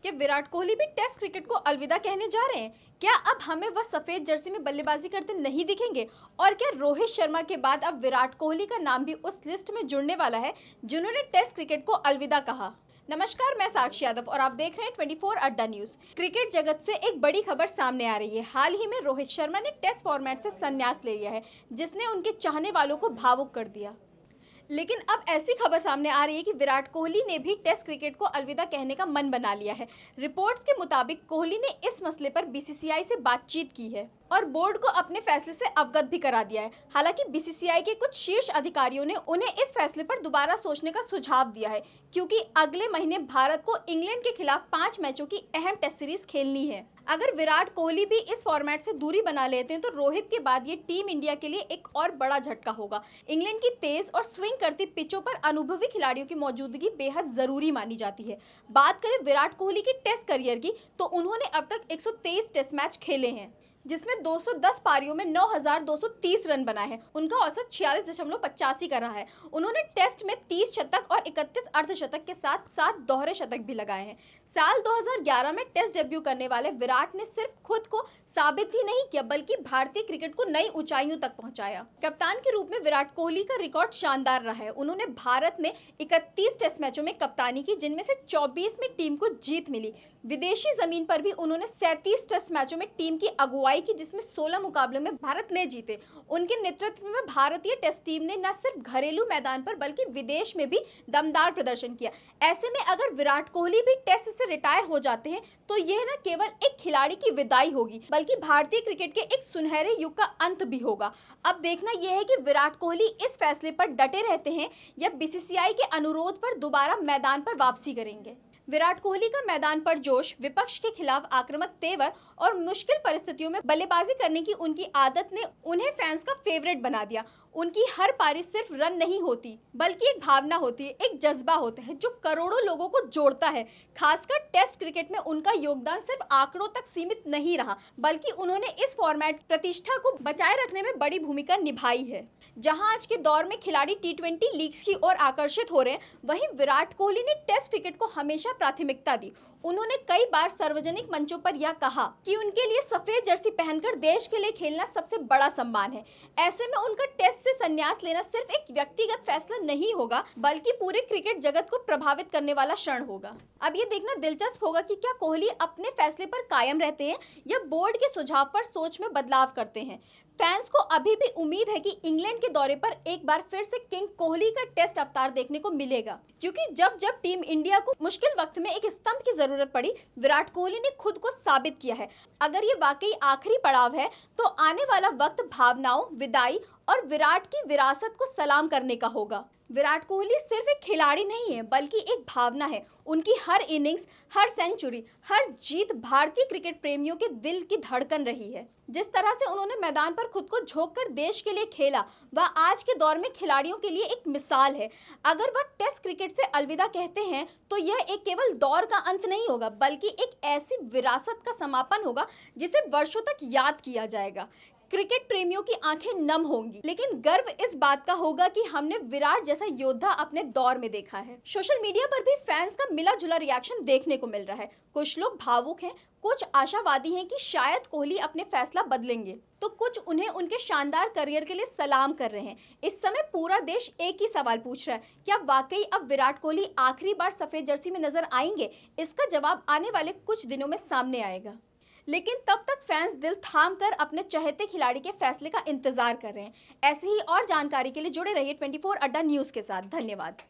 क्या विराट कोहली भी test cricket को अलविदा कहने जा रहे हैं? क्या अब हमें वह सफेद जर्सी में बल्लेबाजी करते नहीं दिखेंगे? और क्या रोहित शर्मा के बाद अब विराट कोहली का नाम भी उस लिस्ट में जुड़ने वाला है जिन्होंने टेस्ट क्रिकेट को अलविदा कहा? नमस्कार, मैं साक्षी यादव और आप देख रहे हैं 24 अड्डा न्यूज। क्रिकेट जगत से एक बड़ी खबर सामने आ रही है। हाल ही में रोहित शर्मा ने टेस्ट फॉर्मेट से संन्यास ले लिया है, जिसने उनके चाहने वालों को भावुक कर दिया। लेकिन अब ऐसी खबर सामने आ रही है कि विराट कोहली ने भी टेस्ट क्रिकेट को अलविदा कहने का मन बना लिया है। रिपोर्ट्स के मुताबिक कोहली ने इस मसले पर बीसीसीआई से बातचीत की है और बोर्ड को अपने फैसले से अवगत भी करा दिया है। हालांकि बीसीसीआई के कुछ शीर्ष अधिकारियों ने उन्हें इस फैसले पर दोबारा सोचने का सुझाव दिया है, क्योंकि अगले महीने भारत को इंग्लैंड के खिलाफ 5 मैचों की अहम टेस्ट सीरीज खेलनी है। अगर विराट कोहली भी इस फॉर्मेट से दूरी बना लेते हैं तो रोहित के बाद ये टीम इंडिया के लिए एक और बड़ा झटका होगा। इंग्लैंड की तेज और स्विंग करती पिचों पर अनुभवी खिलाड़ियों की मौजूदगी बेहद जरूरी मानी जाती है। बात करें विराट कोहली के टेस्ट करियर की, तो उन्होंने अब तक 123 टेस्ट मैच खेले हैं, जिसमें 210 पारियों में 9,230 रन बनाए हैं। उनका औसत 46.85 का रहा है। उन्होंने टेस्ट में 30 शतक और 31 अर्धशतक के साथ 7 दोहरे शतक भी लगाए हैं। साल 2011 में टेस्ट डेब्यू करने वाले विराट ने सिर्फ खुद को साबित ही नहीं किया, बल्कि भारतीय क्रिकेट को नई ऊंचाइयों तक पहुंचाया। कप्तान के रूप में विराट कोहली का रिकॉर्ड शानदार रहा है। उन्होंने भारत में 31 टेस्ट मैचों में कप्तानी की, जिनमें से 24 में टीम को जीत मिली। विदेशी जमीन पर भी उन्होंने 37 टेस्ट मैचों में टीम की अगुवाई की, जिसमें 16 मुकाबलों में भारत ने जीते। उनके नेतृत्व में भारतीय टेस्ट टीम ने न सिर्फ घरेलू मैदान पर बल्कि विदेश में भी दमदार प्रदर्शन किया। ऐसे में अगर विराट कोहली भी टेस्ट से रिटायर हो जाते हैं तो यह न केवल एक खिलाड़ी की विदाई होगी, बल्कि भारतीय क्रिकेट के एक सुनहरे युग का अंत भी होगा। अब देखना यह है कि विराट कोहली इस फैसले पर डटे रहते हैं या बीसीसीआई के अनुरोध पर दोबारा मैदान पर वापसी करेंगे। विराट कोहली का मैदान पर जोश, विपक्ष के खिलाफ आक्रामक तेवर और मुश्किल परिस्थितियों में बल्लेबाजी करने की उनकी आदत ने उन्हें फैंस का फेवरेट बना दिया। उनकी हर पारी सिर्फ रन नहीं होती, बल्कि एक भावना होती है, एक जज्बा होता है जो करोड़ों लोगों को जोड़ता है। खासकर टेस्ट क्रिकेट में उनका योगदान सिर्फ आंकड़ों तक सीमित नहीं रहा, बल्कि उन्होंने इस फॉर्मेट प्रतिष्ठा को बचाए रखने में बड़ी भूमिका निभाई है। जहां आज के दौर में खिलाड़ी टी20 लीग्स की ओर आकर्षित हो रहे हैं, वहीं विराट कोहली ने टेस्ट क्रिकेट को हमेशा प्राथमिकता दी। उन्होंने कई बार सार्वजनिक मंचों पर यह कहा कि उनके लिए सफेद जर्सी पहनकर देश के लिए खेलना सबसे बड़ा सम्मान है। ऐसे में उनका टेस्ट से संन्यास लेना सिर्फ एक व्यक्तिगत फैसला नहीं होगा, बल्कि पूरे क्रिकेट जगत को प्रभावित करने वाला क्षण होगा। अब ये देखना दिलचस्प होगा कि क्या कोहली अपने फैसले पर कायम रहते हैं या बोर्ड के सुझाव पर सोच में बदलाव करते हैं। फैंस को अभी भी उम्मीद है कि इंग्लैंड के दौरे पर एक बार फिर से किंग कोहली का टेस्ट अवतार देखने को मिलेगा, क्योंकि जब जब टीम इंडिया को मुश्किल वक्त में एक स्तंभ की जरूरत पड़ी, विराट कोहली ने खुद को साबित किया है। अगर ये वाकई आखिरी पड़ाव है तो आने वाला वक्त भावनाओं, विदाई और विराट की विरासत को सलाम करने का होगा। विराट कोहली सिर्फ एक खिलाड़ी नहीं है, बल्कि एक भावना है। उनकी हर इनिंग्स, हर सेंचुरी, हर जीत भारतीय क्रिकेट प्रेमियों के दिल की धड़कन रही है। जिस तरह से उन्होंने मैदान पर खुद को झोंककर देश के लिए खेला, वह आज के दौर में खिलाड़ियों के लिए एक मिसाल है। अगर वह टेस्ट क्रिकेट से अलविदा कहते हैं तो यह एक केवल दौर का अंत नहीं होगा, बल्कि एक ऐसी विरासत का समापन होगा जिसे वर्षों तक याद किया जाएगा। क्रिकेट प्रेमियों की आंखें नम होंगी, लेकिन गर्व इस बात का होगा कि हमने विराट जैसा योद्धा अपने दौर में देखा है। सोशल मीडिया पर भी फैंस का मिला जुला रिएक्शन देखने को मिल रहा है। कुछ लोग भावुक हैं, कुछ आशावादी हैं कि शायद कोहली अपने फैसला बदलेंगे, तो कुछ उन्हें उनके शानदार करियर के लिए सलाम कर रहे हैं। इस समय पूरा देश एक ही सवाल पूछ रहा है, क्या वाकई अब विराट कोहली आखिरी बार सफेद जर्सी में नजर आएंगे? इसका जवाब आने वाले कुछ दिनों में सामने आएगा। लेकिन तब तक फैंस दिल थाम कर अपने चहेते खिलाड़ी के फैसले का इंतजार कर रहे हैं। ऐसी ही और जानकारी के लिए जुड़े रहिए 24 अड्डा न्यूज के साथ। धन्यवाद।